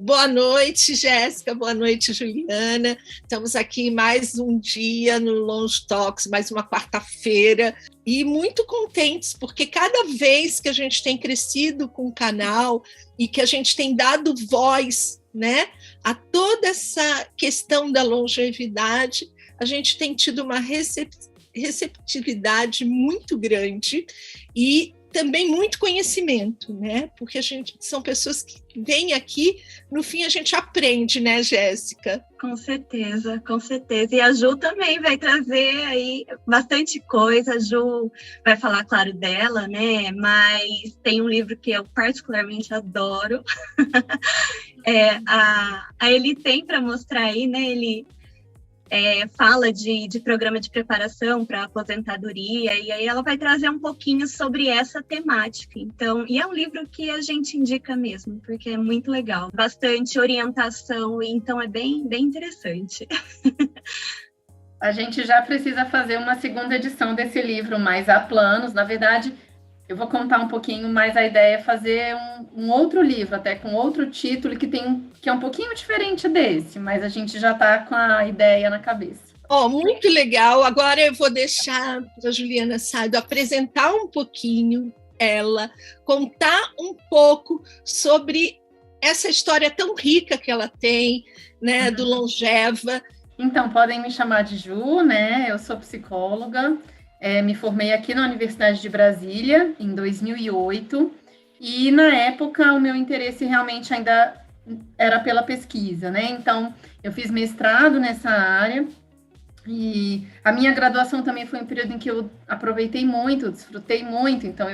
Boa noite, Jéssica. Boa noite, Juliana. Estamos aqui mais um dia no Longe Talks, mais uma quarta-feira, e muito contentes, porque cada vez que a gente tem crescido com o canal e que a gente tem dado voz, né, a toda essa questão da longevidade, a gente tem tido uma receptividade muito grande e também muito conhecimento, né? Porque são pessoas que vêm aqui, no fim a gente aprende, né, Jéssica? Com certeza, com certeza. E a Ju também vai trazer aí bastante coisa. A Ju vai falar, claro, dela, né? Mas tem um livro que eu particularmente adoro. Ele tem para mostrar aí, né? Ele fala de programa de preparação para aposentadoria, e aí ela vai trazer um pouquinho sobre essa temática. Então, e é um livro que a gente indica mesmo, porque é muito legal, bastante orientação, então é bem, bem interessante. A gente já precisa fazer uma segunda edição desse livro, mais a planos. Na verdade, eu vou contar um pouquinho, mas a ideia é fazer um outro livro, até com outro título, que é um pouquinho diferente desse, mas a gente já está com a ideia na cabeça. Muito legal. Agora eu vou deixar a Juliana Saido apresentar um pouquinho ela, contar um pouco sobre essa história tão rica que ela tem, né, do Longeva. Então, podem me chamar de Ju, né? Eu sou psicóloga. Me formei aqui na Universidade de Brasília, em 2008, e na época o meu interesse realmente ainda era pela pesquisa, né? Então, eu fiz mestrado nessa área, e a minha graduação também foi um período em que eu aproveitei muito, desfrutei muito, então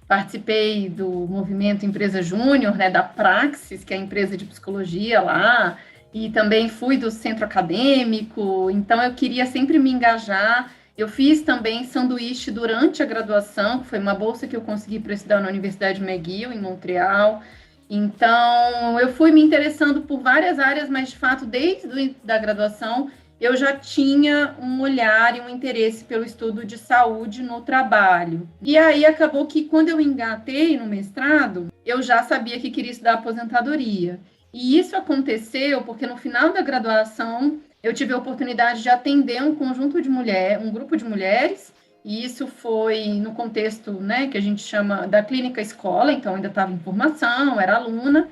participei do movimento Empresa Júnior, né, da Praxis, que é a empresa de psicologia lá, e também fui do centro acadêmico, então eu queria sempre me engajar. Eu fiz também sanduíche durante a graduação, que foi uma bolsa que eu consegui para estudar na Universidade McGill, em Montreal. Então, eu fui me interessando por várias áreas, mas, de fato, desde a graduação, eu já tinha um olhar e um interesse pelo estudo de saúde no trabalho. E aí, acabou que, quando eu engatei no mestrado, eu já sabia que queria estudar aposentadoria. E isso aconteceu porque, no final da graduação, eu tive a oportunidade de atender um grupo de mulheres, e isso foi no contexto, né, que a gente chama da clínica escola, então ainda estava em formação, era aluna,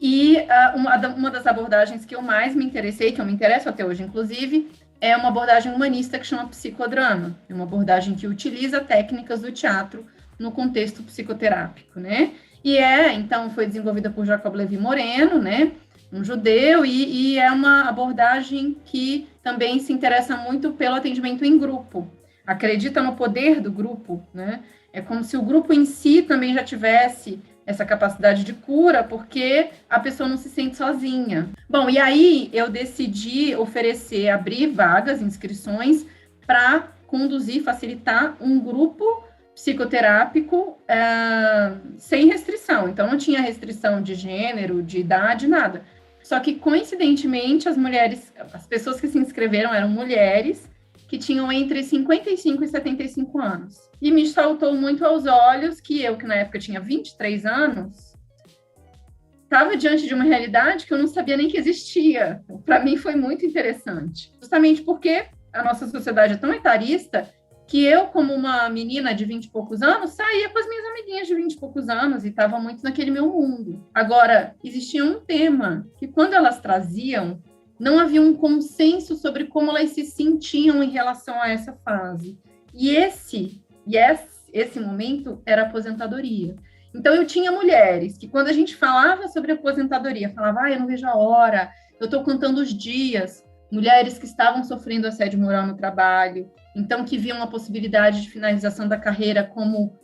e uma das abordagens que eu mais me interessei, que eu me interesso até hoje, inclusive, é uma abordagem humanista que chama psicodrama, é uma abordagem que utiliza técnicas do teatro no contexto psicoterápico, né? Então, foi desenvolvida por Jacob Levi Moreno, né, um judeu, e é uma abordagem que também se interessa muito pelo atendimento em grupo, acredita no poder do grupo, né? É como se o grupo em si também já tivesse essa capacidade de cura, porque a pessoa não se sente sozinha. Bom, e aí eu decidi abrir vagas, inscrições, para facilitar um grupo psicoterápico sem restrição. Então, não tinha restrição de gênero, de idade, nada. Só que, coincidentemente, as pessoas que se inscreveram eram mulheres que tinham entre 55 e 75 anos. E me saltou muito aos olhos que na época tinha 23 anos, estava diante de uma realidade que eu não sabia nem que existia. Para mim foi muito interessante. Justamente porque a nossa sociedade é tão etarista que eu, como uma menina de 20 e poucos anos, saía com as minhas amiguinhas de 20 e poucos anos e estava muito naquele meu mundo. Agora, existia um tema que, quando elas traziam, não havia um consenso sobre como elas se sentiam em relação a essa fase. E esse momento era a aposentadoria. Então, eu tinha mulheres que, quando a gente falava sobre aposentadoria, falava, eu não vejo a hora, eu estou contando os dias. Mulheres que estavam sofrendo assédio moral no trabalho, então que viam a possibilidade de finalização da carreira como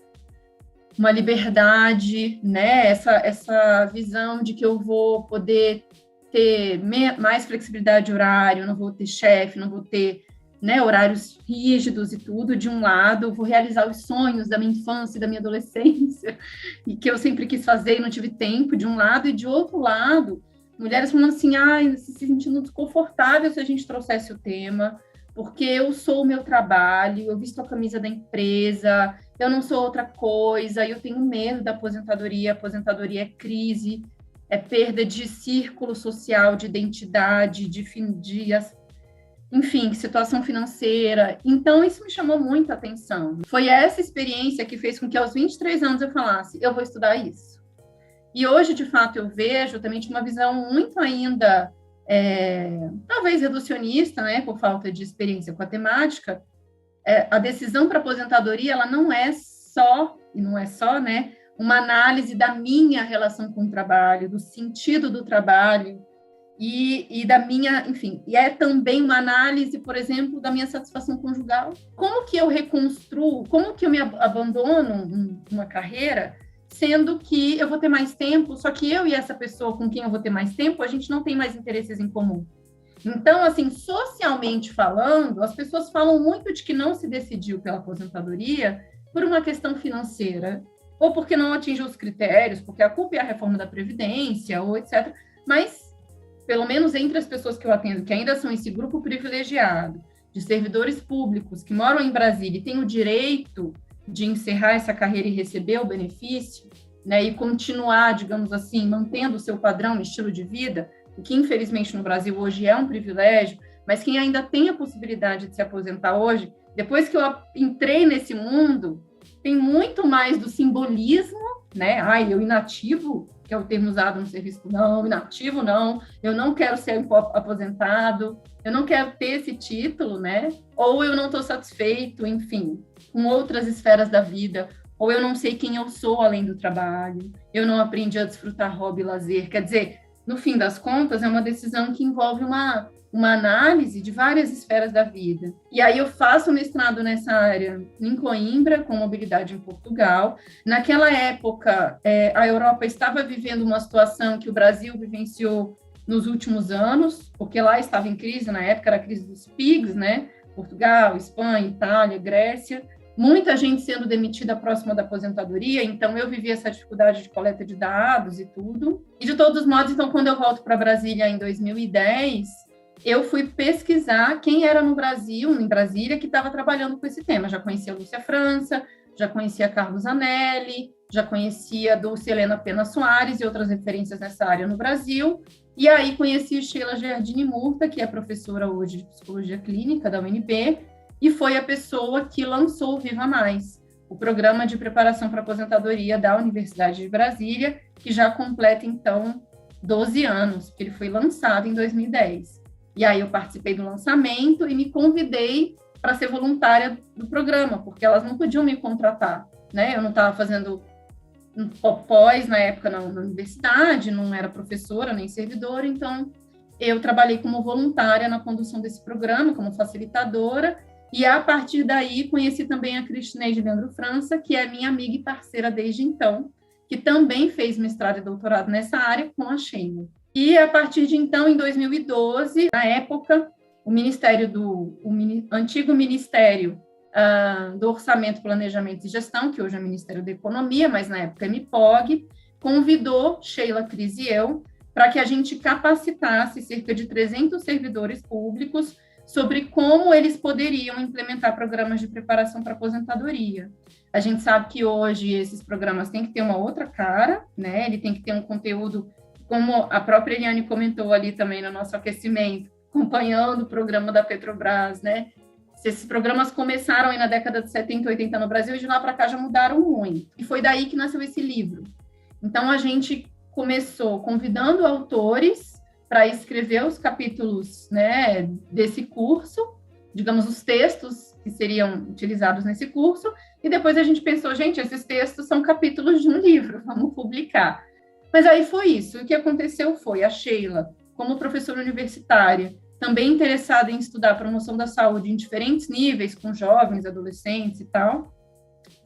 uma liberdade, né? Essa visão de que eu vou poder ter mais flexibilidade de horário, não vou ter chefe, não vou ter, né, horários rígidos e tudo. De um lado, vou realizar os sonhos da minha infância e da minha adolescência, e que eu sempre quis fazer e não tive tempo, de um lado, e de outro lado, mulheres falando assim, se sentindo desconfortável se a gente trouxesse o tema, porque eu sou o meu trabalho, eu visto a camisa da empresa, eu não sou outra coisa, eu tenho medo da aposentadoria é crise. perda de círculo social, de identidade, enfim, situação financeira. Então, isso me chamou muita atenção. Foi essa experiência que fez com que aos 23 anos eu falasse, eu vou estudar isso. E hoje, de fato, eu vejo também de uma visão muito ainda, talvez reducionista, né, por falta de experiência com a temática. A decisão para aposentadoria, ela não é só, né, uma análise da minha relação com o trabalho, do sentido do trabalho, e da minha, enfim, e é também uma análise, por exemplo, da minha satisfação conjugal. Como que eu reconstruo, como que eu me abandono uma carreira, sendo que eu vou ter mais tempo, só que eu e essa pessoa com quem eu vou ter mais tempo, a gente não tem mais interesses em comum. Então, assim, socialmente falando, as pessoas falam muito de que não se decidiu pela aposentadoria por uma questão financeira, ou porque não atingiu os critérios, porque a culpa é a reforma da Previdência, ou etc. Mas pelo menos entre as pessoas que eu atendo, que ainda são esse grupo privilegiado, de servidores públicos que moram em Brasília e têm o direito de encerrar essa carreira e receber o benefício, né, e continuar, digamos assim, mantendo o seu padrão, estilo de vida, o que infelizmente no Brasil hoje é um privilégio, mas quem ainda tem a possibilidade de se aposentar hoje, depois que eu entrei nesse mundo, tem muito mais do simbolismo, né? Eu inativo, que é o termo usado no serviço, não, inativo não, eu não quero ser aposentado, eu não quero ter esse título, né? Ou eu não estou satisfeito, enfim, com outras esferas da vida, ou eu não sei quem eu sou além do trabalho, eu não aprendi a desfrutar hobby e lazer. Quer dizer, no fim das contas, é uma decisão que envolve uma análise de várias esferas da vida. E aí eu faço mestrado nessa área em Coimbra, com mobilidade em Portugal. Naquela época, a Europa estava vivendo uma situação que o Brasil vivenciou nos últimos anos, porque lá estava em crise, na época era a crise dos PIGs, né? Portugal, Espanha, Itália, Grécia. Muita gente sendo demitida próxima da aposentadoria, então eu vivi essa dificuldade de coleta de dados e tudo. E de todos os modos, então, quando eu volto para Brasília em 2010, eu fui pesquisar quem era no Brasil, em Brasília, que estava trabalhando com esse tema. Já conhecia a Lúcia França, já conhecia Carlos Anelli, já conhecia a Dulce Helena Pena Soares e outras referências nessa área no Brasil. E aí conheci Sheila Giardini Murta, que é professora hoje de Psicologia Clínica da UNB, e foi a pessoa que lançou o Viva Mais, o programa de preparação para aposentadoria da Universidade de Brasília, que já completa, então, 12 anos, porque ele foi lançado em 2010. E aí eu participei do lançamento e me convidei para ser voluntária do programa, porque elas não podiam me contratar, né? Eu não estava fazendo pós na época na universidade, não era professora nem servidora, então eu trabalhei como voluntária na condução desse programa, como facilitadora, e a partir daí conheci também a Cristineide Leandro França, que é minha amiga e parceira desde então, que também fez mestrado e doutorado nessa área com a Sheila. E a partir de então, em 2012, na época, o antigo Ministério do Orçamento, Planejamento e Gestão, que hoje é o Ministério da Economia, mas na época é MIPOG, convidou Sheila, Cris e eu para que a gente capacitasse cerca de 300 servidores públicos sobre como eles poderiam implementar programas de preparação para aposentadoria. A gente sabe que hoje esses programas têm que ter uma outra cara, né? Ele tem que ter um conteúdo, como a própria Eliane comentou ali também no nosso aquecimento, acompanhando o programa da Petrobras, né? Esses programas começaram aí na década de 70, 80 no Brasil e de lá para cá já mudaram muito. E foi daí que nasceu esse livro. Então, a gente começou convidando autores para escrever os capítulos, né, desse curso, digamos, os textos que seriam utilizados nesse curso, e depois a gente pensou, gente, esses textos são capítulos de um livro, vamos publicar. Mas aí foi isso. O que aconteceu foi a Sheila, como professora universitária, também interessada em estudar a promoção da saúde em diferentes níveis, com jovens, adolescentes e tal,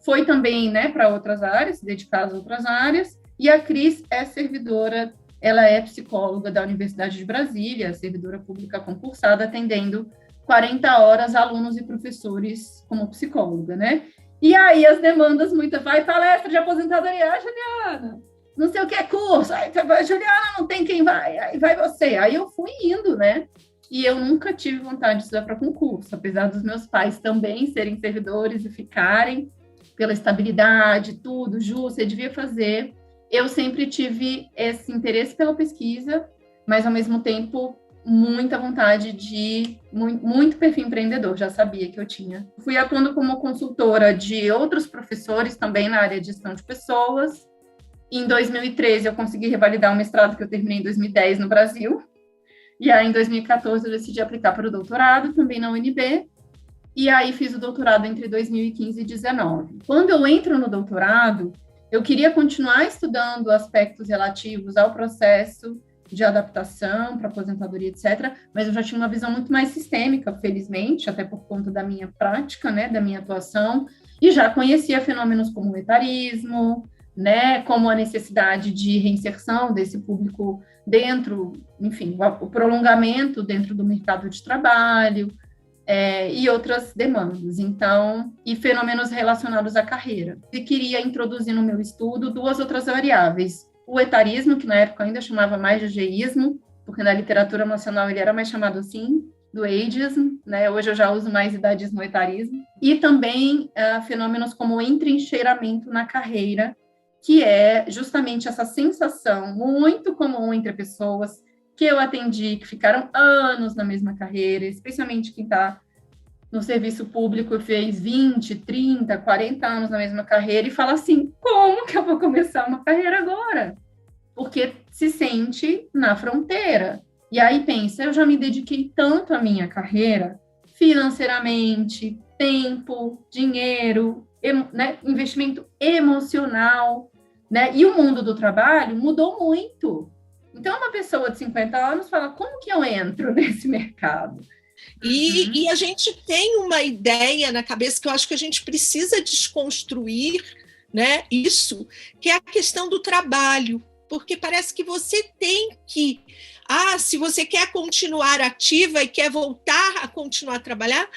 foi também, né, para outras áreas, se dedicar às outras áreas, e a Cris é servidora, ela é psicóloga da Universidade de Brasília, servidora pública concursada, atendendo 40 horas alunos e professores como psicóloga, né? E aí as demandas, vai palestra de aposentadoria, Juliana, não sei o que é curso, Juliana, não tem quem vai, aí vai você. Aí eu fui indo, né? E eu nunca tive vontade de estudar para concurso, apesar dos meus pais também serem servidores e ficarem pela estabilidade, tudo, Ju, você devia fazer. eu sempre tive esse interesse pela pesquisa, mas ao mesmo tempo muita vontade de muito perfil empreendedor, já sabia que eu tinha. Fui atuando como consultora de outros professores também na área de gestão de pessoas. Em 2013 eu consegui revalidar o mestrado que eu terminei em 2010 no Brasil. E aí em 2014 eu decidi aplicar para o doutorado também na UNB. E aí fiz o doutorado entre 2015 e 2019. Quando eu entro no doutorado, eu queria continuar estudando aspectos relativos ao processo de adaptação para aposentadoria, etc. Mas eu já tinha uma visão muito mais sistêmica, felizmente, até por conta da minha prática, né, da minha atuação, e já conhecia fenômenos como o etarismo, né, como a necessidade de reinserção desse público dentro, enfim, o prolongamento dentro do mercado de trabalho, e outras demandas, então, e fenômenos relacionados à carreira. E queria introduzir no meu estudo 2 outras variáveis: o etarismo, que na época ainda chamava mais de ageísmo, porque na literatura nacional ele era mais chamado assim, do ageism, né? Hoje eu já uso mais idadismo ou etarismo. E também fenômenos como o entrincheiramento na carreira, que é justamente essa sensação muito comum entre pessoas que eu atendi, que ficaram anos na mesma carreira, especialmente quem está no serviço público e fez 20, 30, 40 anos na mesma carreira e fala assim, como que eu vou começar uma carreira agora? Porque se sente na fronteira. E aí pensa, eu já me dediquei tanto à minha carreira, financeiramente, tempo, dinheiro, né, investimento emocional, né? E o mundo do trabalho mudou muito. Então, uma pessoa de 50 anos fala, como que eu entro nesse mercado? E a gente tem uma ideia na cabeça que eu acho que a gente precisa desconstruir, né, isso, que é a questão do trabalho, porque parece que você tem que, se você quer continuar ativa e quer voltar a continuar a trabalhar,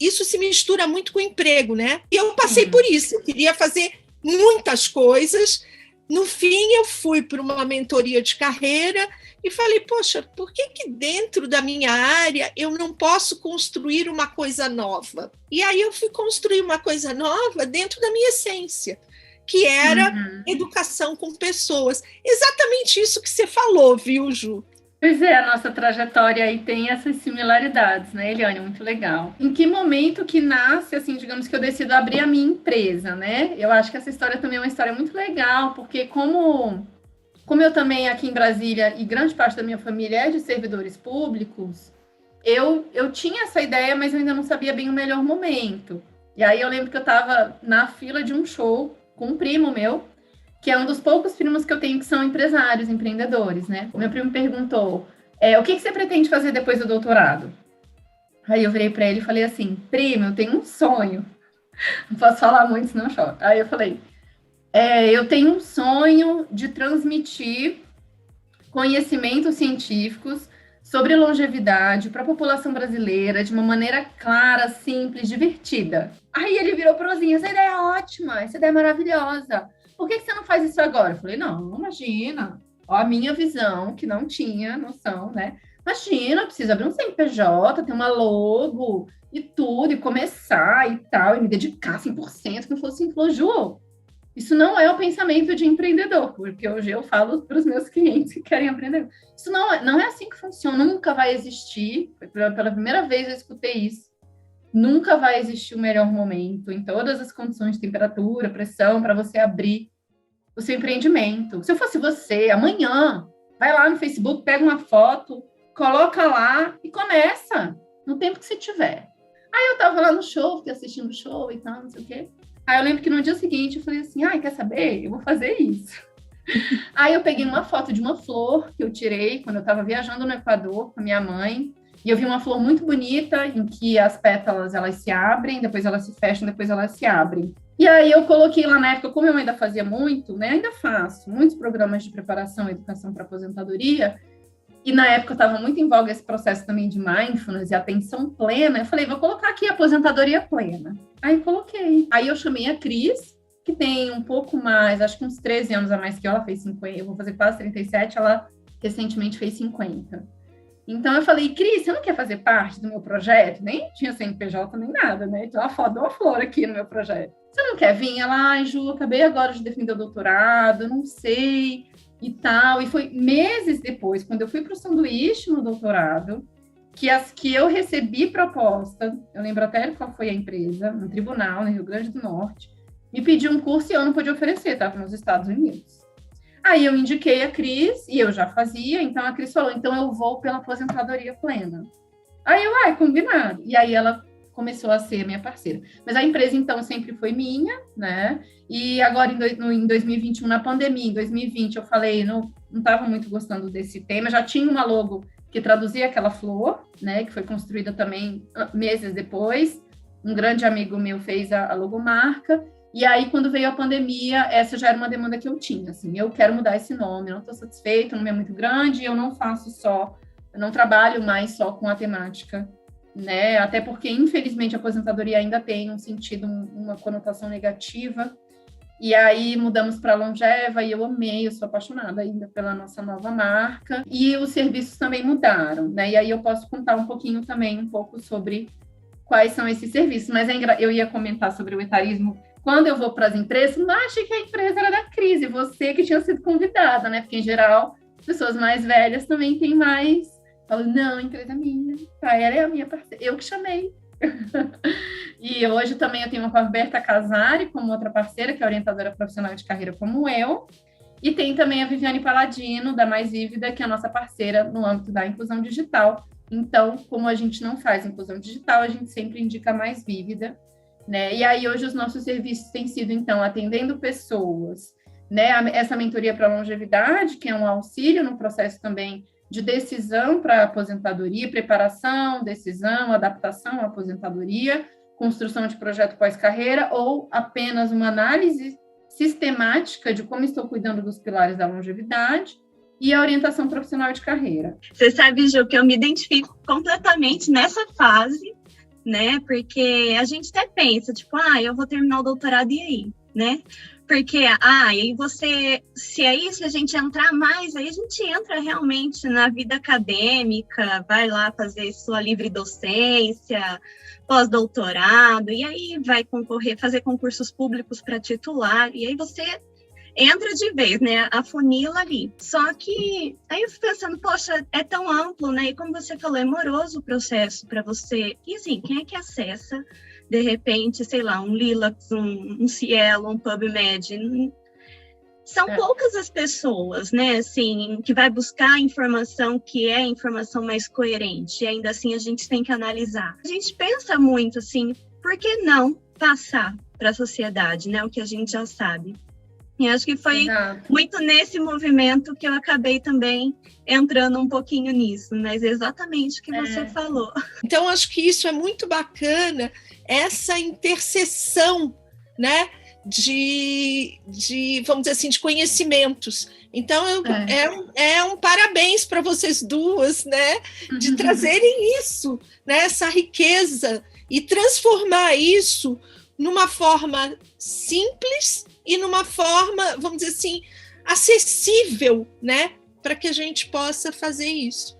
isso se mistura muito com o emprego, né? E eu passei por isso, eu queria fazer muitas coisas. No fim, eu fui para uma mentoria de carreira e falei, poxa, por que dentro da minha área eu não posso construir uma coisa nova? E aí eu fui construir uma coisa nova dentro da minha essência, que era educação com pessoas. Exatamente isso que você falou, viu, Ju? Pois é, a nossa trajetória aí tem essas similaridades, né, Eliane? Muito legal. Em que momento que nasce, assim, digamos que eu decido abrir a minha empresa, né? Eu acho que essa história também é uma história muito legal, porque como eu também aqui em Brasília, e grande parte da minha família é de servidores públicos, eu tinha essa ideia, mas eu ainda não sabia bem o melhor momento. E aí eu lembro que eu estava na fila de um show com um primo meu, que é um dos poucos primos que eu tenho que são empresários, empreendedores, né? O meu primo perguntou, o que você pretende fazer depois do doutorado? Aí eu virei para ele e falei assim, primo, eu tenho um sonho. Não posso falar muito, senão eu choro. Aí eu falei, eu tenho um sonho de transmitir conhecimentos científicos sobre longevidade para a população brasileira de uma maneira clara, simples, divertida. Aí ele virou prozinho, essa ideia é ótima, essa ideia é maravilhosa. Por que você não faz isso agora? Eu falei, não, imagina. Ó, a minha visão, que não tinha noção, né? Imagina, eu preciso abrir um CNPJ, ter uma logo e tudo, e começar e tal, e me dedicar 100%, que não fosse assim. Falou, Ju, isso não é o pensamento de empreendedor, porque hoje eu falo para os meus clientes que querem aprender. Isso não é assim que funciona, nunca vai existir. Pela primeira vez eu escutei isso. Nunca vai existir o melhor momento em todas as condições de temperatura, pressão, para você abrir o seu empreendimento. Se eu fosse você, amanhã, vai lá no Facebook, pega uma foto, coloca lá e começa no tempo que você tiver. Aí eu tava lá no show, fiquei assistindo o show e tal, não sei o quê. Aí eu lembro que no dia seguinte eu falei assim, quer saber? Eu vou fazer isso. Aí eu peguei uma foto de uma flor que eu tirei quando eu estava viajando no Equador com a minha mãe, e eu vi uma flor muito bonita, em que as pétalas, elas se abrem, depois elas se fecham, depois elas se abrem. E aí eu coloquei lá na época, como eu ainda fazia muito, né, ainda faço, muitos programas de preparação e educação para aposentadoria, e na época estava muito em voga esse processo também de mindfulness e atenção plena, eu falei, vou colocar aqui aposentadoria plena. Aí coloquei. Aí eu chamei a Cris, que tem um pouco mais, acho que uns 13 anos a mais que eu, ela fez 50, eu vou fazer quase 37, ela recentemente fez 50. Então eu falei, Cris, você não quer fazer parte do meu projeto? Nem tinha CNPJ nem nada, né? Então a foto de uma flor aqui no meu projeto. Você não quer vir? Ela, ai, Ju, acabei agora de defender o doutorado, não sei, e tal. E foi meses depois, quando eu fui para o sanduíche no doutorado, que eu recebi proposta, eu lembro até qual foi a empresa, no tribunal, no Rio Grande do Norte, me pediu um curso e eu não podia oferecer, estava nos Estados Unidos. Aí eu indiquei a Cris, e eu já fazia, então a Cris falou, então eu vou pela aposentadoria plena. Aí eu, combinado. E aí ela começou a ser minha parceira. Mas a empresa, então, sempre foi minha, né? E agora, em 2021, na pandemia, em 2020, eu falei, não estava muito gostando desse tema, já tinha uma logo que traduzia aquela flor, né? Que foi construída também meses depois. Um grande amigo meu fez a logomarca. E aí, quando veio a pandemia, essa já era uma demanda que eu tinha, assim, eu quero mudar esse nome, não estou satisfeita, o nome é muito grande, eu não trabalho mais só com a temática, né, até porque, infelizmente, a aposentadoria ainda tem um sentido, uma conotação negativa, e aí mudamos para a Longeva, e eu amei, eu sou apaixonada ainda pela nossa nova marca, e os serviços também mudaram, né, e aí eu posso contar um pouco sobre quais são esses serviços, mas eu ia comentar sobre o etarismo. Quando eu vou para as empresas, não achei que a empresa era da Cris, você que tinha sido convidada, né? Porque, em geral, pessoas mais velhas também têm mais... Falo, não, a empresa é minha, ela é a minha parceira, eu que chamei. E hoje também eu tenho com a Roberta Casari, como outra parceira, que é orientadora profissional de carreira como eu, e tem também a Viviane Paladino, da Mais Vívida, que é a nossa parceira no âmbito da inclusão digital. Então, como a gente não faz inclusão digital, a gente sempre indica a Mais Vívida, né? E aí, hoje, os nossos serviços têm sido, então, atendendo pessoas, né? Essa mentoria para longevidade, que é um auxílio no processo também de decisão para aposentadoria, preparação, decisão, adaptação à aposentadoria, construção de projeto pós-carreira, ou apenas uma análise sistemática de como estou cuidando dos pilares da longevidade, e a orientação profissional de carreira. Você sabe, Ju, que eu me identifico completamente nessa fase, né? Porque a gente até pensa, tipo, eu vou terminar o doutorado e aí, né? Porque, aí você, se a gente entrar mais, aí a gente entra realmente na vida acadêmica, vai lá fazer sua livre docência, pós-doutorado, e aí vai fazer concursos públicos para titular, e aí você entra de vez, né? Afunila ali. Só que aí eu fico pensando, poxa, é tão amplo, né? E como você falou, é moroso o processo para você. E assim, quem é que acessa, de repente, sei lá, um Lilacs, um Cielo, um PubMed? São poucas as pessoas, né? Assim, que vai buscar informação que é informação mais coerente. E ainda assim a gente tem que analisar. A gente pensa muito assim, por que não passar para a sociedade, né? O que a gente já sabe. E acho que foi muito nesse movimento que eu acabei também entrando um pouquinho nisso, mas exatamente o que você falou. Então, acho que isso é muito bacana, essa interseção, né, de vamos dizer assim, de conhecimentos. Então, é um parabéns para vocês duas, né, de trazerem isso, né, essa riqueza, e transformar isso numa forma simples e numa forma, vamos dizer assim, acessível, né, para que a gente possa fazer isso.